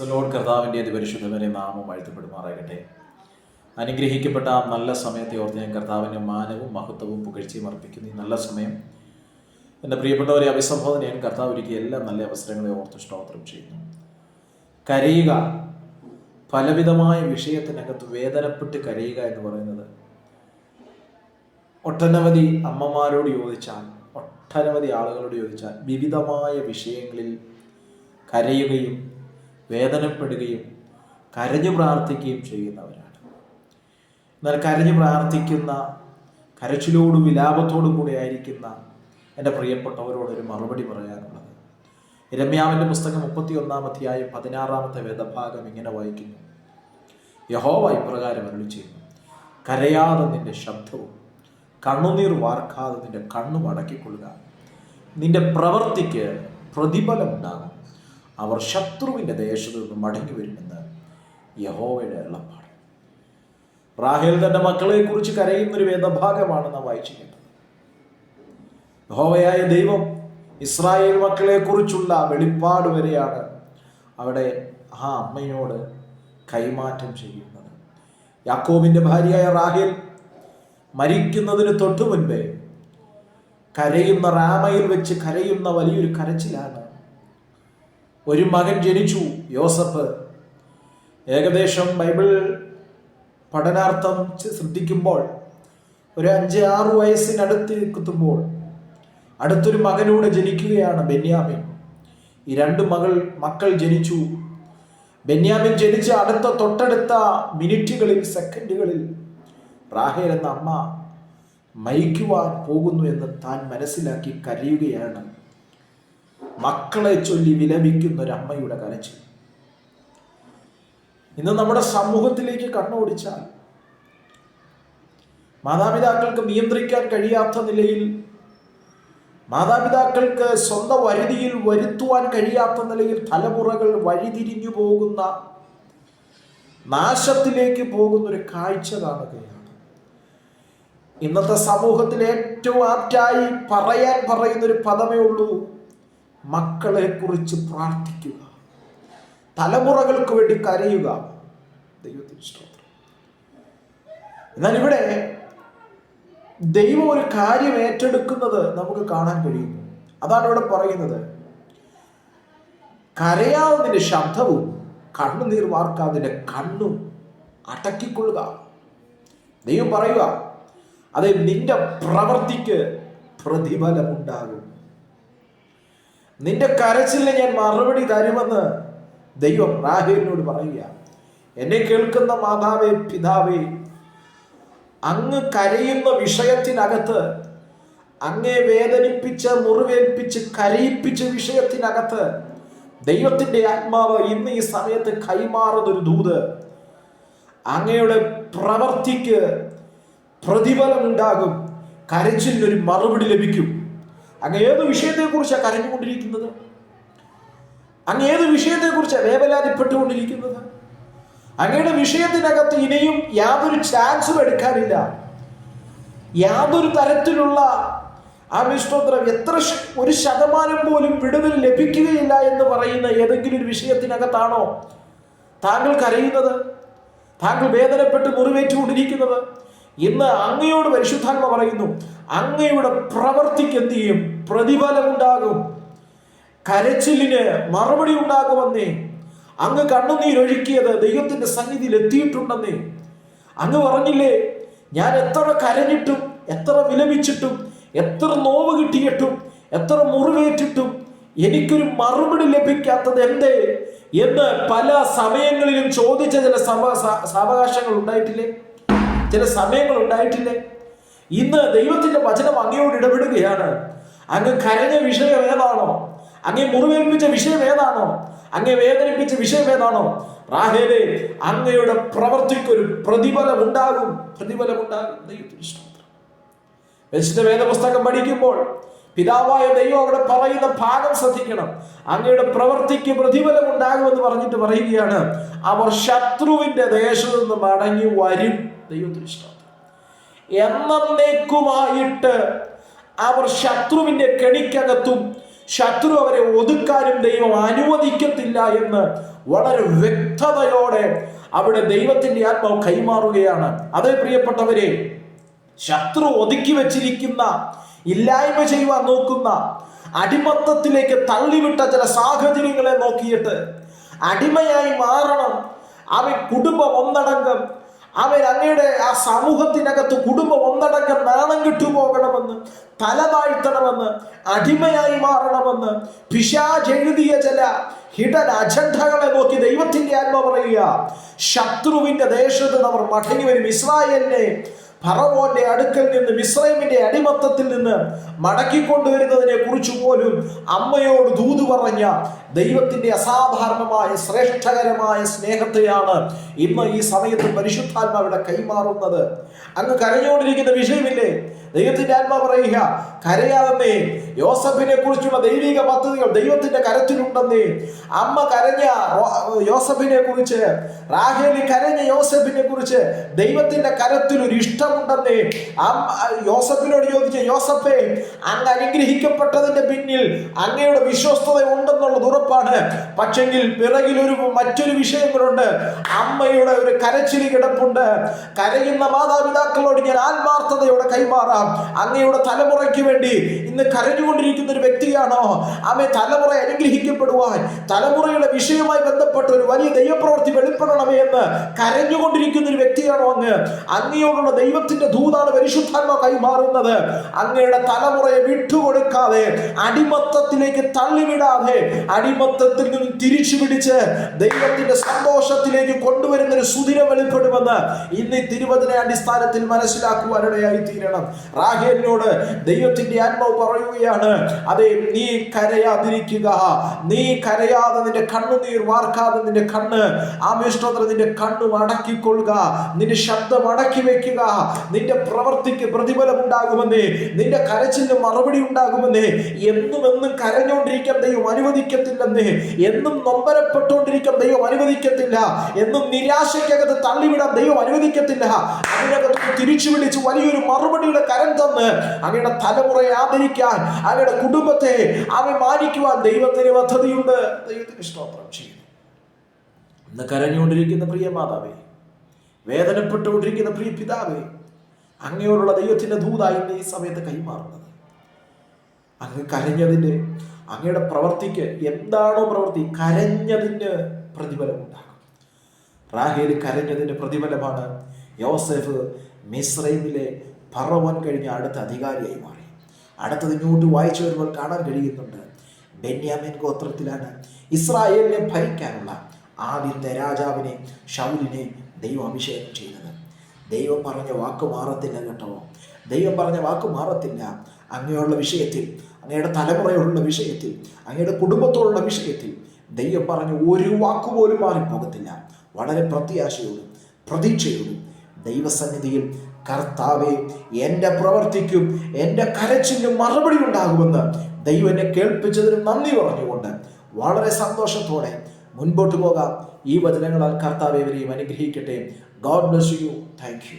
Lord കർത്താവിൻ്റെ അതിപരിശുദ്ധമായ നാമം വാഴ്ത്തപ്പെടുമാറാകട്ടെ. അനുഗ്രഹിക്കപ്പെട്ട ആ നല്ല സമയത്തെ ഓർത്ത് ഞാൻ കർത്താവിൻ്റെ മാനവും മഹത്വവും പുകഴ്ചയും അർപ്പിക്കുന്നു. ഈ നല്ല സമയം എൻ്റെ പ്രിയപ്പെട്ടവരെ അഭിസംബോധന ഞാൻ കർത്താവ് ഒരുക്കിയ എല്ലാ നല്ല അവസരങ്ങളെ ഓർത്ത് സ്തോത്രം ചെയ്യുന്നു. കരയുക, പലവിധമായ വിഷയത്തിനകത്ത് വേദനപ്പെട്ട് കരയുക എന്ന് പറയുന്നത് ഒട്ടനവധി അമ്മമാരോട് ചോദിച്ചാൽ, ഒട്ടനവധി ആളുകളോട് ചോദിച്ചാൽ വിവിധമായ വിഷയങ്ങളിൽ കരയുകയും വേദനപ്പെടുകയും കരഞ്ഞു പ്രാർത്ഥിക്കുകയും ചെയ്യുന്നവരാണ്. എന്നാൽ കരഞ്ഞു പ്രാർത്ഥിക്കുന്ന, കരച്ചിലോടും വിലാപത്തോടും കൂടി ആയിരിക്കുന്ന എൻ്റെ പ്രിയപ്പെട്ടവരോടൊരു മറുപടി പറയാനുള്ളത്, യിരെമ്യാവിൻ്റെ പുസ്തകം 31 അധ്യായം 16 വേദഭാഗം ഇങ്ങനെ വായിക്കുന്നു. യഹോവ ഇപ്രകാരം അരുളിച്ചെയ്യുന്നു, കരയാതെ നിന്റെ ശബ്ദവും കണ്ണുനീർ വാർക്കാതെ നിന്റെ കണ്ണും അടക്കിക്കൊള്ളുക. നിന്റെ പ്രവൃത്തിക്ക് പ്രതിഫലം ഉണ്ടാകും. അവർ ശത്രുവിൻ്റെ ദേശത്തു നിന്ന് മടങ്ങി വരുമെന്ന് യഹോവയുടെ അരുളപ്പാട്. റാഹേൽ തൻ്റെ മക്കളെ കുറിച്ച് കരയുന്നൊരു വേദഭാഗമാണ് നാം വായിച്ചിരിക്കുന്നത്. യഹോവയായ ദൈവം ഇസ്രായേൽ മക്കളെ കുറിച്ചുള്ള വെളിപ്പാട് വരെയാണ് അവിടെ ആ അമ്മയോട് കൈമാറ്റം ചെയ്യുന്നത്. യാക്കോബിൻ്റെ ഭാര്യയായ റാഹേൽ മരിക്കുന്നതിന് തൊട്ടു മുൻപേ കരയുന്ന, റാമയിൽ വെച്ച് കരയുന്ന വലിയൊരു കരച്ചിലാണ്. ഒരു മകൻ ജനിച്ചു, യോസഫ്. ഏകദേശം ബൈബിൾ പഠനാർത്ഥം ശ്രദ്ധിക്കുമ്പോൾ ഒരു 5-6 വയസ്സിനടുത്ത് എത്തുമ്പോൾ അടുത്തൊരു മകനൂടെ ജനിക്കുകയാണ്, ബെന്യാമിൻ. ഈ 2 മക്കൾ ജനിച്ചു. ബെന്യാമിൻ ജനിച്ച തൊട്ടടുത്ത മിനിറ്റുകളിൽ, സെക്കൻഡുകളിൽ റാഹേൽ എന്ന അമ്മ മരിക്കുവാൻ പോകുന്നു എന്ന് താൻ മനസ്സിലാക്കി കരയുകയാണ്. മക്കളെ ചൊല്ലി വിലപിക്കുന്ന ഒരമ്മയുടെ കരച്ചിൽ. ഇന്ന് നമ്മുടെ സമൂഹത്തിലേക്ക് കണ്ണോടിച്ചാൽ മാതാപിതാക്കൾക്ക് നിയന്ത്രിക്കാൻ കഴിയാത്ത നിലയിൽ, മാതാപിതാക്കൾക്ക് സ്വന്തം വരുതിയിൽ വരുത്തുവാൻ കഴിയാത്ത നിലയിൽ തലമുറകൾ വഴിതിരിഞ്ഞു പോകുന്ന, നാശത്തിലേക്ക് പോകുന്ന ഒരു കാഴ്ച കാണുകയാണ്. ഇന്നത്തെ സമൂഹത്തിൽ ഏറ്റവും ആപ്റ്റായി പറയുന്നൊരു പദമേ ഉള്ളൂ, മക്കളെ കുറിച്ച് പ്രാർത്ഥിക്കുക, തലമുറകൾക്ക് വേണ്ടി കരയുക. ദൈവത്തിന് സ്തോത്രം. എന്നാൽ ഇവിടെ ദൈവം ഒരു കാര്യം ഏറ്റെടുക്കുന്നത് നമുക്ക് കാണാൻ കഴിയുന്നു. അതാണ് ഇവിടെ പറയുന്നത്, കരയാവുന്നതിന്റെ ശബ്ദവും കണ്ണുനീർ വാർക്കാതിന്റെ കണ്ണും അടക്കിക്കൊള്ളുക. ദൈവം പറയുക, അതെ, നിന്റെ പ്രവൃത്തിക്ക് പ്രതിഫലമുണ്ടാകും. നിന്റെ കരച്ചിലിന് ഞാൻ മറുപടി തരുമെന്ന് ദൈവം റാഹേലിനോട് പറയുക. എന്നെ കേൾക്കുന്ന മാതാവേ, പിതാവേ, അങ്ങ് കരയുന്ന വിഷയത്തിനകത്ത്, അങ്ങേ വേദനിപ്പിച്ച് മുറിവേൽപ്പിച്ച് കരയിപ്പിച്ച വിഷയത്തിനകത്ത് ദൈവത്തിൻ്റെ ആത്മാവ് ഇന്ന് ഈ സമയത്ത് കൈമാറുന്നൊരു ദൂത്, അങ്ങയുടെ പ്രവൃത്തിക്ക് പ്രതിഫലമുണ്ടാകും, കരച്ചിലിനൊരു മറുപടി ലഭിക്കും. അങ്ങ് ഏത് വിഷയത്തെക്കുറിച്ചാണ് കരഞ്ഞുകൊണ്ടിരിക്കുന്നത്? അങ്ങ് ഏത് വിഷയത്തെക്കുറിച്ചാണ് വേവലാതിപ്പെട്ടുകൊണ്ടിരിക്കുന്നത്? അങ്ങയുടെ വിഷയത്തിനകത്ത് ഇനിയും യാതൊരു ചാൻസും എടുക്കാനില്ല, യാതൊരു തരത്തിലുള്ള സ്തോത്രം, എത്ര 1% പോലും വിടുതൽ ലഭിക്കുകയില്ല എന്ന് പറയുന്ന ഏതെങ്കിലും ഒരു വിഷയത്തിനകത്താണോ താങ്കൾ കരയുന്നത്, താങ്കൾ വേദനപ്പെട്ട് മുറിവേറ്റുകൊണ്ടിരിക്കുന്നത്? ഇന്ന് അങ്ങയോട് പരിശുദ്ധാത്മ പറയുന്നു, അങ്ങയുടെ പ്രവൃത്തിക്ക് എന്ത് ചെയ്യും? പ്രതിഫലമുണ്ടാകും, കരച്ചിലിന് മറുപടി ഉണ്ടാകുമെന്നേ. അങ്ങ് കണ്ണുനീരൊഴുക്കിയത് ദൈവത്തിന്റെ സന്നിധിയിൽ എത്തിയിട്ടുണ്ടെന്നേ. അങ്ങ് പറഞ്ഞില്ലേ, ഞാൻ എത്ര കരഞ്ഞിട്ടും, എത്ര വിലപിച്ചിട്ടും, എത്ര നോവ് കിട്ടിയിട്ടും, എത്ര മുറിവേറ്റിട്ടും എനിക്കൊരു മറുപടി ലഭിക്കാത്തത് എന്തേ എന്ന് പല സമയങ്ങളിലും ചോദിച്ച ചില സാവകാശങ്ങൾ ഉണ്ടായിട്ടില്ലേ? ചില സമയങ്ങൾ ഉണ്ടായിട്ടില്ലേ? ഇന്ന് ദൈവത്തിന്റെ വചനം അങ്ങയോട് ഇടപെടുകയാണ്. അങ്ങ് കരഞ്ഞ വിഷയം ഏതാണോ? അങ്ങേ മുറിവേൽപ്പിച്ച വിഷയം ഏതാണോ? അങ്ങേ വേദനിപ്പിച്ച വിഷയം ഏതാണോ? റാഹേലേ, അങ്ങയുടെ പ്രവൃത്തിക്കൊരു പ്രതിഫലം ഉണ്ടാകും, പ്രതിഫലമുണ്ടാകും. ദൈവത്തിന് സ്തോത്രം. വിശുദ്ധ വേദപുസ്തകം പഠിക്കുമ്പോൾ പിതാവായ ദൈവം അവിടെ പറയുന്ന ഭാഗം ശ്രദ്ധിക്കണം. അങ്ങയുടെ പ്രവൃത്തിക്ക് പ്രതിഫലം ഉണ്ടാകുമെന്ന് പറഞ്ഞിട്ട് പറയുകയാണ്, അവർ ശത്രുവിന്റെ ദേശത്തു നിന്ന് മടങ്ങി വരും. ദൈവത്തിന് സ്തോത്രം. എന്നേക്കുമായിട്ട് അവർ ശത്രുവിന്റെ കെണിക്കകത്തും ശത്രു അവരെ ഒതുക്കാനും ദൈവം അനുവദിക്കത്തില്ല എന്ന് വളരെ വ്യക്തതയോടെ അവിടെ ദൈവത്തിന്റെ ആത്മാവ് കൈമാറുകയാണ്. അതേ പ്രിയപ്പെട്ടവരെ, ശത്രു ഒതുക്കി വെച്ചിരിക്കുന്ന, ഇല്ലായ്മ ചെയ്യുവാൻ നോക്കുന്ന, അടിമത്തത്തിലേക്ക് തള്ളിവിട്ട ചില സാഹചര്യങ്ങളെ നോക്കിയിട്ട് അടിമയായി മാറണം, അവൻ കുടുംബം ഒന്നടങ്കം, അവൻ അങ്ങയുടെ ആ സമൂഹത്തിനകത്ത് കുടുംബം ഒന്നടങ്കം നാണം കെട്ടുപോകണമെന്ന്, തലതാഴ്ത്തണമെന്ന്, അടിമയായി മാറണമെന്ന് പിശാച് എഴുതിയ ചില ഹിഡൻ അജണ്ടകളെ നോക്കി ദൈവത്തിന്റെ ആത്മ പറയുക, ശത്രുവിന്റെ ദേശത്ത് അവർ മടങ്ങി വരും. ഇസ്രായേലിനെ ഫറവോന്റെ അടുക്കൽ നിന്ന്, മിസ്രൈമിന്റെ അടിമത്തത്തിൽ നിന്ന് മടക്കിക്കൊണ്ടുവരുന്നതിനെ കുറിച്ച് പോലും അമ്മയോട് ദൂത് പറഞ്ഞ ദൈവത്തിന്റെ അസാധാരണമായ ശ്രേഷ്ഠകരമായ സ്നേഹത്തെയാണ് ഇന്ന് ഈ സമയത്ത് പരിശുദ്ധാത്മാവിടെ കൈമാറുന്നത്. അങ്ങ് കരഞ്ഞുകൊണ്ടിരിക്കുന്ന വിഷയമില്ലേ? ദൈവത്തിന്റെ ആത്മാ പറയുക, കരയാതെന്നേ. യോസഫിനെ കുറിച്ചുള്ള ദൈവിക പദ്ധതികൾ ദൈവത്തിന്റെ കരത്തിലുണ്ടെന്നേ. അമ്മ കരഞ്ഞ യോസഫിനെ കുറിച്ച്, റാഹേലി കരഞ്ഞ യോസഫിനെ കുറിച്ച് ദൈവത്തിന്റെ കരത്തിൽ ഒരു ഇഷ്ടമുണ്ടെന്നേ. യോസഫിനോട് ചോദിച്ച, യോസഫേ, അങ്ങ് അനുഗ്രഹിക്കപ്പെട്ടതിന്റെ പിന്നിൽ അങ്ങയുടെ വിശ്വസ്തത ഉണ്ടെന്നുള്ളത് ഉറപ്പാണ്. പക്ഷെങ്കിൽ പിറകിൽ മറ്റൊരു വിഷയം കൂടെ. അമ്മയുടെ ഒരു കരച്ചിലി കിടപ്പുണ്ട്. കരയുന്ന മാതാപിതാക്കളോട് ഞാൻ ആത്മാർത്ഥതയോടെ കൈമാറാം. അങ്ങയുടെ തലമുറയ്ക്ക് വേണ്ടി ഇന്ന് കരഞ്ഞുകൊണ്ടിരിക്കുന്ന ഒരു വ്യക്തിയാണോ? അമ്മ തലമുറ അനുഗ്രഹിക്കപ്പെടുവാൻ, തലമുറയുടെ വിഷയവുമായി ബന്ധപ്പെട്ട ഒരു വലിയ ദൈവപ്രവൃത്തി വെളിപ്പെടണമേ എന്ന് കരഞ്ഞുകൊണ്ടിരിക്കുന്ന ഒരു വ്യക്തിയാണോ അങ്ങ്? അങ്ങയോടുള്ള ദൈവത്തിന്റെ ദൂതാണ് പരിശുദ്ധാത്മാവ് കൈമാറുന്നത്. അങ്ങയുടെ തലമുറയെ വിട്ടുകൊടുക്കാതെ, അടിമത്തത്തിലേക്ക് തള്ളിവിടാതെ, അടിമത്തത്തിൽ നിന്നും തിരിച്ചു പിടിച്ച് ദൈവത്തിന്റെ സന്തോഷത്തിലേക്ക് കൊണ്ടുവരുന്ന ഒരു സുദിനം വെളിപ്പെടുമെന്ന് ഇന്ന് തിരുവചന അടിസ്ഥാനത്തിൽ മനസ്സിലാക്കുവാനിടയായി തീരണം. റാഹേലിനോട് ദൈവത്തിന്റെ ആത്മാവ് പറയുകയാണ്, അതെ, നീ കരയാതിരിക്കുക, നീ കരയാതെ, നിന്റെ കണ്ണുനീർ വാർക്കാതെ, നിന്റെ കണ്ണ് നിന്റെ കണ്ണു അടക്കിക്കൊള്ളുക, നിന്റെ ശബ്ദം അടക്കി വെക്കുക. നിന്റെ പ്രവൃത്തിക്ക് പ്രതിഫലം ഉണ്ടാകുമെന്നേ, നിന്റെ കരച്ചിലിന് മറുപടി ഉണ്ടാകുമെന്നേ. എന്നും കരഞ്ഞുകൊണ്ടിരിക്കാൻ ദൈവം അനുവദിക്കത്തില്ലെന്നേ, എന്നും നൊമ്പരപ്പെട്ടുകൊണ്ടിരിക്കാൻ ദൈവം അനുവദിക്കത്തില്ല, എന്നും നിരാശയ്ക്കകത്ത് തള്ളിവിടാൻ ദൈവം അനുവദിക്കത്തില്ല. അതിനകത്ത് തിരിച്ചു വിളിച്ച് വലിയൊരു മറുപടിയുടെ കരം തന്ന് അങ്ങയുടെ തലമുറയെ ആദരിക്കാൻ, അങ്ങയുടെ കുടുംബത്തെ അവൻ മാനിക്കുവാൻ ദൈവത്തിന് പദ്ധതിയുണ്ട്. ദൈവത്തിന് സ്തോത്രം ചെയ്യുന്നു. ഇന്ന് കരഞ്ഞുകൊണ്ടിരിക്കുന്ന പ്രിയ മാതാവേ, വേദനപ്പെട്ടുകൊണ്ടിരിക്കുന്ന പ്രിയ പിതാവേ, അങ്ങയോടുള്ള ദൈവത്തിന്റെ ദൂതായി ഈ സമയത്ത് കൈമാറുന്നത്. അങ്ങ് കരഞ്ഞതിന്റെ, അങ്ങയുടെ പ്രവൃത്തിക്ക് എന്താണോ പ്രവൃത്തി, കരഞ്ഞതിന് പ്രതിഫലം ഉണ്ടാകും. റാഹേൽ കരഞ്ഞതിന്റെ പ്രതിഫലമാണ് യോസേഫ് മിസ്രൈമിലെ ഫറവോൻ കഴിഞ്ഞ അടുത്ത അധികാരിയായി മാറി. അടുത്തത് ഇങ്ങോട്ട് വായിച്ചു വരുമ്പോൾ കാണാൻ കഴിയുന്നുണ്ട്, ബെന്യാമിൻ ഗോത്രത്തിലാണ് ഇസ്രായേലിനെ ഭരിക്കാനുള്ള ആദ്യത്തെ രാജാവിനെ, ശൗലിനെ ദൈവം അഭിഷേകം ചെയ്തത്. ദൈവം പറഞ്ഞ വാക്ക് മാറത്തില്ല കേട്ടോ. ദൈവം പറഞ്ഞ വാക്ക് മാറത്തില്ല. അങ്ങയുള്ള വിഷയത്തിൽ, അങ്ങയുടെ തലമുറയുള്ള വിഷയത്തിൽ, അങ്ങയുടെ കുടുംബത്തോടുള്ള വിഷയത്തിൽ ദൈവം പറഞ്ഞ ഒരു വാക്കുപോലും മാറിപ്പോകത്തില്ല. വളരെ പ്രത്യാശയോടും പ്രതീക്ഷയോടും ദൈവസന്നിധിയിൽ, കർത്താവേ, എൻ്റെ പ്രവർത്തിക്കും എൻ്റെ കരച്ചിലും മറുപടി ഉണ്ടാകുമെന്ന് ദൈവം എന്നെ കേൾപ്പിച്ചതിന് നന്ദി പറഞ്ഞുകൊണ്ട് വളരെ സന്തോഷത്തോടെ മുൻപോട്ട് പോകാം. ഈ വചനങ്ങളാൽ കർത്താവേ ഇവരെയും അനുഗ്രഹിക്കട്ടെ. God bless you. Thank you.